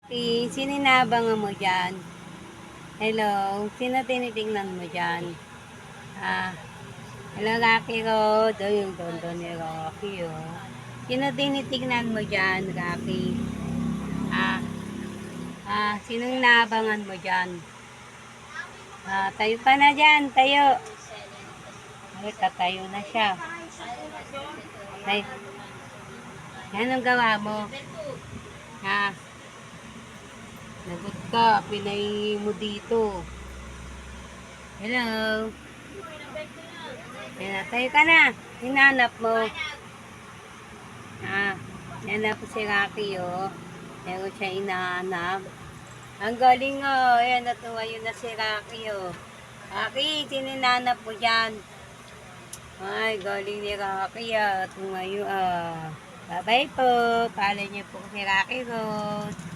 Sino inaabangan mo dyan? Hello? Sino tinitingnan mo dyan? Ah, hello, Rocky Road. O, yung tondo ni Rocky, oh. Sino tinitingnan mo dyan, Rocky? Sinong inaabangan mo dyan? Tayo ka na dyan, tayo. Ay, tatayo na siya. Ay, anong gawa mo? Lagot ka, pinay mo dito. Hello? Tayo ka na. Hinanap mo. Hinanap ko si Rocky, oh. Meron siya inaanap. Ang galing, oh. Ayan, natuwayo na si Rocky, oh. Rocky, sininanap mo dyan. Ay, galing ni Rocky, ah. Tumayo, ah. Bye-bye po. Paalam niyo po si Rocky Road.